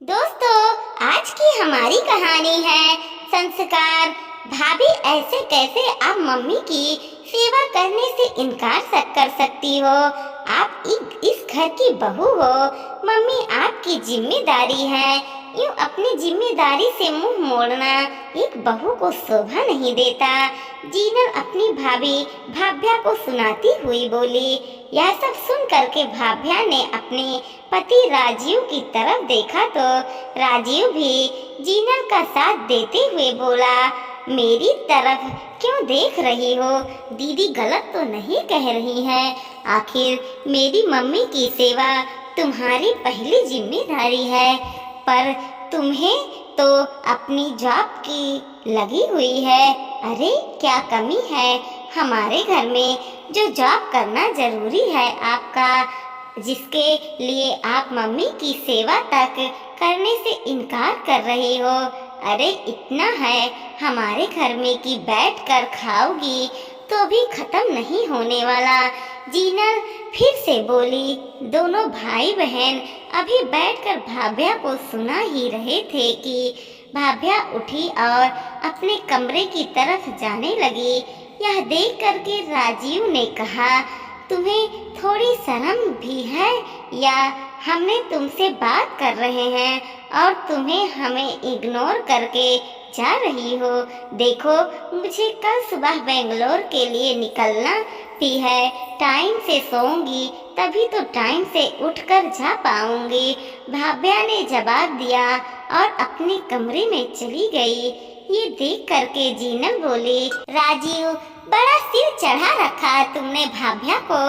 दोस्तों, आज की हमारी कहानी है संस्कार। भाभी, ऐसे कैसे आप मम्मी की सेवा करने से इनकार कर सकती हो? आप इस घर की बहू हो। मम्मी आपकी जिम्मेदारी है। यूं अपनी जिम्मेदारी से मुंह मोड़ना एक बहू को शोभा नहीं देता। जीनल अपनी भाभी भाभ्या को सुनाती हुई बोली। यह सब सुन करके भाभ्या ने अपने पति राजीव की तरफ देखा तो राजीव भी जीनल का साथ देते हुए बोला, मेरी तरफ क्यों देख रही हो? दीदी गलत तो नहीं कह रही है। आखिर मेरी मम्मी की सेवा तुम्हारी पहली जिम्मेदारी है, पर तुम्हें तो अपनी जॉब की लगी हुई है। अरे क्या कमी है हमारे घर में जो जॉब करना जरूरी है आपका, जिसके लिए आप मम्मी की सेवा तक करने से इनकार कर रही हो? अरे इतना है हमारे घर में कि बैठ कर खाओगी तो भी खत्म नहीं होने वाला। जीनल फिर से बोली। दोनों भाई बहन अभी बैठकर भाभ्या को सुना ही रहे थे कि भाभ्या उठी और अपने कमरे की तरफ जाने लगी। यह देख करके राजीव ने कहा, तुम्हें थोड़ी शर्म भी है या? हमने तुमसे बात कर रहे हैं और तुम्हें हमें इग्नोर करके जा रही हो। देखो, मुझे कल सुबह बेंगलोर के लिए निकलना भी है। टाइम से सोऊंगी तभी तो टाइम से उठकर जा पाऊंगी। भाभ्या ने जवाब दिया और अपने कमरे में चली गई। ये देख करके जीनल बोली, राजीव, बड़ा सिर चढ़ा रखा है तुमने भाभ्या को।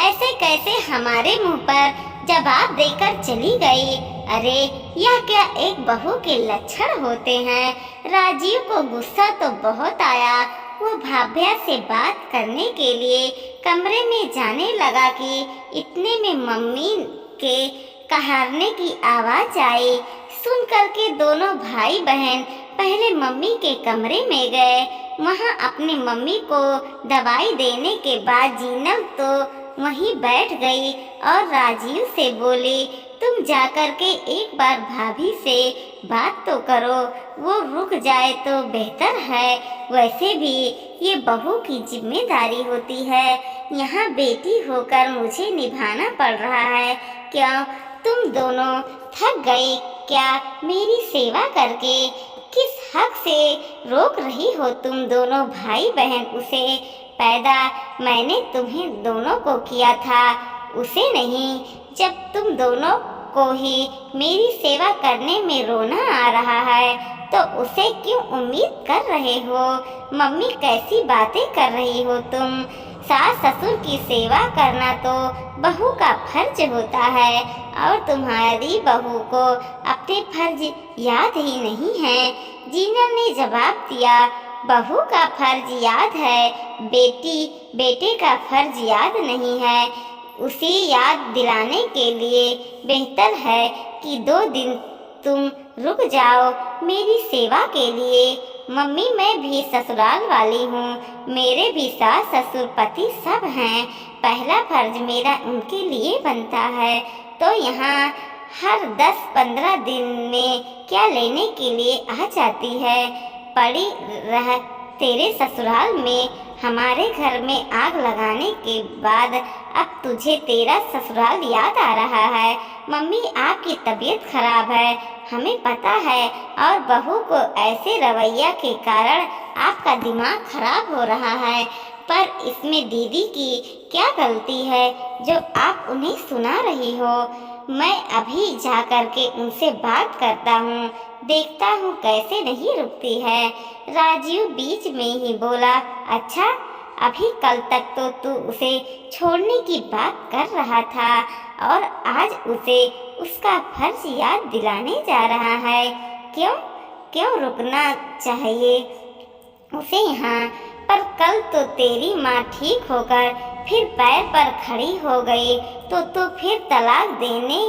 ऐसे कैसे हमारे मुंह पर जवाब देकर चली गई? अरे यह क्या एक बहू के लक्षण होते हैं? राजीव को गुस्सा तो बहुत आया। वो भाभ्या से बात करने के लिए कमरे में जाने लगा कि इतने में मम्मी के कहारने की आवाज आई। सुन करके दोनों भाई बहन पहले मम्मी के कमरे में गए। वहां अपनी मम्मी को दवाई देने के बाद जीनल तो वहीं बैठ गई और राजीव से बोली, तुम जाकर के एक बार भाभी से बात तो करो, वो रुक जाए तो बेहतर है। वैसे भी ये बहू की जिम्मेदारी होती है, यहाँ बेटी होकर मुझे निभाना पड़ रहा है। क्यों तुम दोनों थक गई क्या मेरी सेवा करके? किस हक से रोक रही हो तुम दोनों भाई बहन? उसे पैदा मैंने तुम्हें दोनों को किया था, उसे नहीं। जब तुम दोनों को ही मेरी सेवा करने में रोना आ रहा है तो उसे क्यों उम्मीद कर रहे हो? मम्मी, कैसी बातें कर रही हो तुम? सास ससुर की सेवा करना तो बहू का फर्ज होता है और तुम्हारी बहू को अपने फर्ज याद ही नहीं है। जीनल ने जवाब दिया, बहू का फर्ज याद है, बेटे का फर्ज याद नहीं है। उसे याद दिलाने के लिए बेहतर है कि 2 दिन तुम रुक जाओ मेरी सेवा के लिए। मम्मी, मैं भी ससुराल वाली हूँ, मेरे भी सास ससुर पति सब हैं। पहला फर्ज मेरा उनके लिए बनता है, तो यहाँ हर 10-15 दिन में क्या लेने के लिए आ जाती है? पड़ी रह तेरे ससुराल में, हमारे घर में आग लगाने के बाद अब तुझे तेरा ससुराल याद आ रहा है। मम्मी, आपकी तबीयत खराब है, हमें पता है, और बहू को ऐसे रवैया के कारण आपका दिमाग खराब हो रहा है, पर इसमें दीदी की क्या गलती है जो आप उन्हें सुना रही हो? मैं अभी जा करके उनसे बात करता हूँ, देखता हूँ कैसे नहीं रुकती है। राजीव बीच में ही बोला, अच्छा, अभी कल तक तो तू उसे छोड़ने की बात कर रहा था और आज उसे उसका फर्ज याद दिलाने जा रहा है। क्यों रुकना चाहिए उसे यहाँ? पर कल तो तेरी माँ ठीक होकर फिर पैर पर खड़ी हो गई तो फिर तलाक देने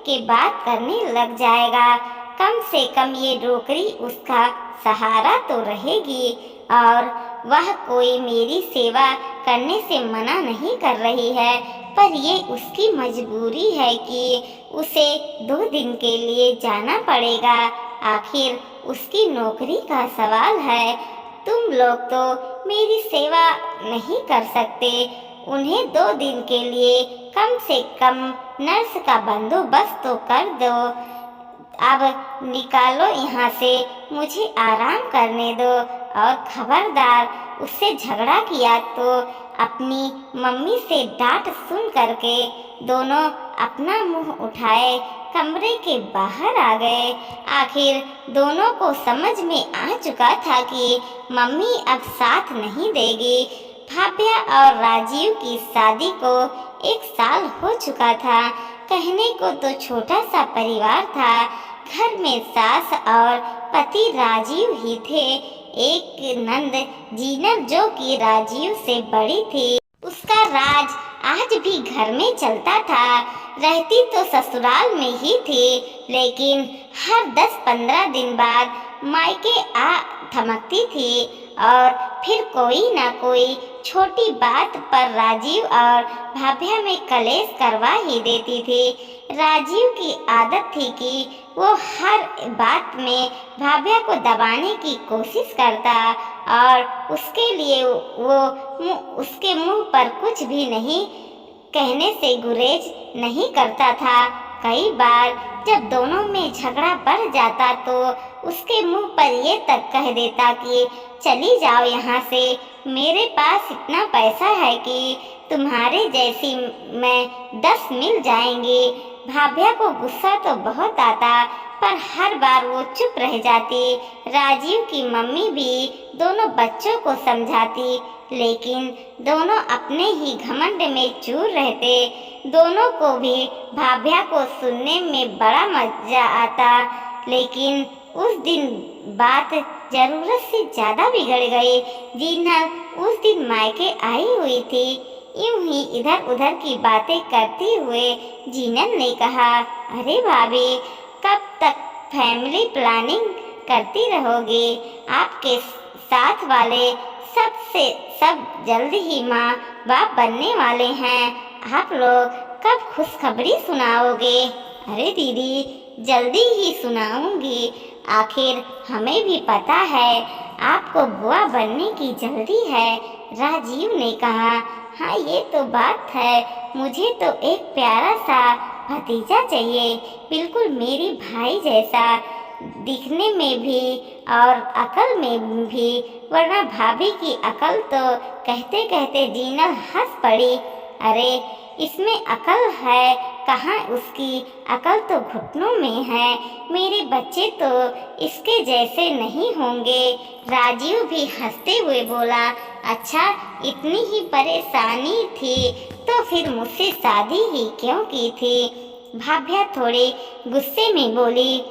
के बात करने लग जाएगा। कम से कम ये नौकरी उसका सहारा तो रहेगी और वह कोई मेरी सेवा करने से मना नहीं कर रही है, पर ये उसकी मजबूरी है कि उसे 2 दिन के लिए जाना पड़ेगा। आखिर उसकी नौकरी का सवाल है। तुम लोग तो मेरी सेवा नहीं कर सकते। उन्हें 2 दिन के लिए कम से कम नर्स का बंदोबस्त तो कर दो। अब निकालो यहाँ से, मुझे आराम करने दो। और खबरदार, उससे झगड़ा किया तो अपनी मम्मी से डांट सुन करके दोनों अपना मुंह उठाए कमरे के बाहर आ गए। आखिर दोनों को समझ में आ चुका था कि मम्मी अब साथ नहीं देगी। भाभ्या और राजीव की शादी को 1 साल हो चुका था। कहने को तो छोटा सा परिवार था। घर में सास और पति राजीव ही थे। एक नंद जीनल, जो कि राजीव से बड़ी थी, उसका राज आज भी घर में चलता था। रहती तो ससुराल में ही थी, लेकिन हर 10-15 दिन बाद मायके आ थमकती थी और फिर कोई ना कोई छोटी बात पर राजीव और भाभ्या में कलेश करवा ही देती थी। राजीव की आदत थी कि वो हर बात में भाभ्या को दबाने की कोशिश करता और उसके लिए वो उसके मुंह पर कुछ भी नहीं कहने से गुरेज नहीं करता था। कई बार जब दोनों में झगड़ा बढ़ जाता तो उसके मुंह पर ये तक कह देता कि चली जाओ यहाँ से, मेरे पास इतना पैसा है कि तुम्हारे जैसी मैं 10 मिल जाएंगी। भाभ्या को गुस्सा तो बहुत आता, पर हर बार वो चुप रह जाती। राजीव की मम्मी भी दोनों बच्चों को समझाती, लेकिन दोनों अपने ही घमंड में चूर रहते। दोनों को भी भाभ्या को सुनने में बड़ा मजा आता, लेकिन उस दिन बात जरूरत से ज्यादा बिगड़ गई। जीनल उस दिन मायके आई हुई थी। यूं ही इधर उधर की बातें करते हुए जीनल ने कहा, अरे भाभी, कब तक फैमिली प्लानिंग करती रहोगे? आपके साथ वाले सब जल्द ही माँ बाप बनने वाले हैं। आप लोग कब खुशखबरी सुनाओगे? अरे दीदी, जल्दी ही सुनाऊंगी। आखिर हमें भी पता है आपको बुआ बनने की जल्दी है। राजीव ने कहा, हाँ ये तो बात है। मुझे तो एक प्यारा सा भतीजा चाहिए, बिल्कुल मेरी भाई जैसा दिखने में भी और अकल में भी। वरना भाभी की अकल तो कहते कहते जीनल हंस पड़ी। अरे इसमें अकल है कहाँ? उसकी अकल तो घुटनों में है। मेरे बच्चे तो इसके जैसे नहीं होंगे। राजीव भी हंसते हुए बोला, अच्छा इतनी ही परेशानी थी तो फिर मुझसे शादी ही क्यों की थी? भाभ्या थोड़े गुस्से में बोली,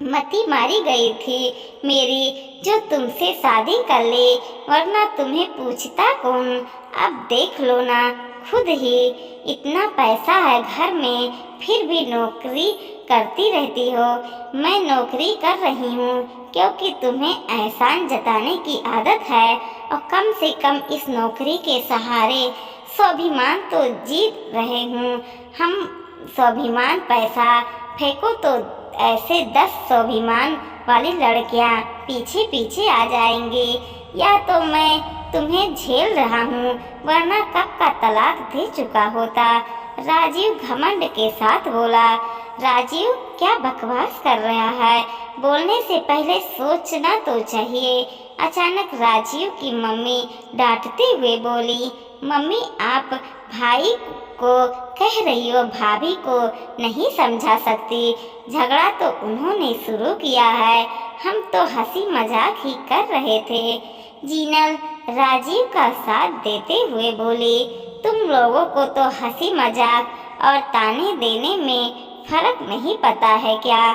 मती मारी गई थी मेरी जो तुमसे शादी कर ले, वरना तुम्हें पूछता कौन? अब देख लो ना खुद ही, इतना पैसा है घर में, फिर भी नौकरी करती रहती हो। मैं नौकरी कर रही हूँ क्योंकि तुम्हें एहसान जताने की आदत है, और कम से कम इस नौकरी के सहारे स्वाभिमान तो जीत रहे हूँ। हम स्वाभिमान पैसा फेंको तो ऐसे 10 स्वाभिमान वाली लड़कियाँ पीछे पीछे आ जाएंगी, या तो मैं तुम्हें झेल रहा हूँ, वरना कब का तलाक दे चुका होता। राजीव घमंड के साथ बोला। राजीव क्या बकवास कर रहा है? बोलने से पहले सोचना तो चाहिए। अचानक राजीव की मम्मी डांटते हुए बोली, मम्मी आप भाई को कह रही हो, भाभी को नहीं समझा सकती। झगड़ा तो उन्होंने शुरू किया है, हम तो हंसी मजाक ही कर रहे थे। जीनल राजीव का साथ देते हुए बोली, तुम लोगों को तो हंसी मजाक और ताने देने में फर्क नहीं पता है क्या?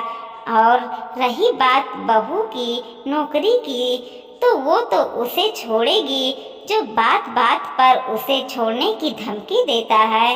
और रही बात बहू की नौकरी की, तो वो तो उसे छोड़ेगी जो बात बात पर उसे छोड़ने की धमकी देता है।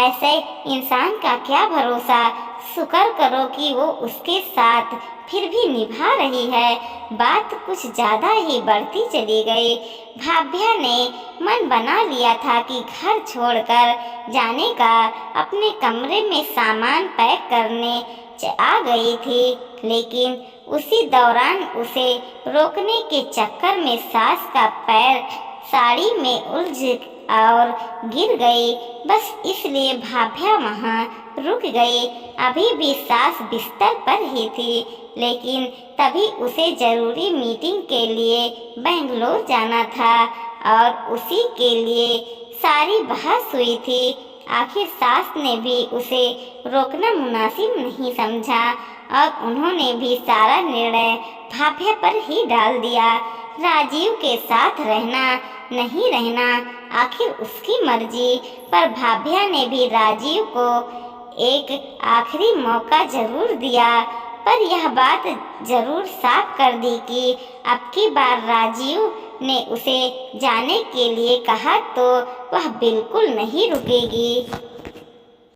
ऐसे इंसान का क्या भरोसा? शुक्र करो कि वो उसके साथ फिर भी निभा रही है। बात कुछ ज़्यादा ही बढ़ती चली गई। भाभ्या ने मन बना लिया था कि घर छोड़कर जाने का, अपने कमरे में सामान पैक करने आ गई थी, लेकिन उसी दौरान उसे रोकने के चक्कर में सास का पैर साड़ी में उलझ और गिर गई। बस इसलिए भाभ्या वहाँ रुक गई। अभी भी सास बिस्तर पर ही थी, लेकिन तभी उसे जरूरी मीटिंग के लिए बेंगलोर जाना था और उसी के लिए सारी बहस हुई थी। आखिर सास ने भी उसे रोकना मुनासिब नहीं समझा और उन्होंने भी सारा निर्णय भाभ्या पर ही डाल दिया। राजीव के साथ रहना नहीं रहना आखिर उसकी मर्जी, पर भाभ्या ने भी राजीव को एक आखिरी मौका जरूर दिया, पर यह बात जरूर साफ कर दी कि अब की बार राजीव ने उसे जाने के लिए कहा तो वह बिल्कुल नहीं रुकेगी।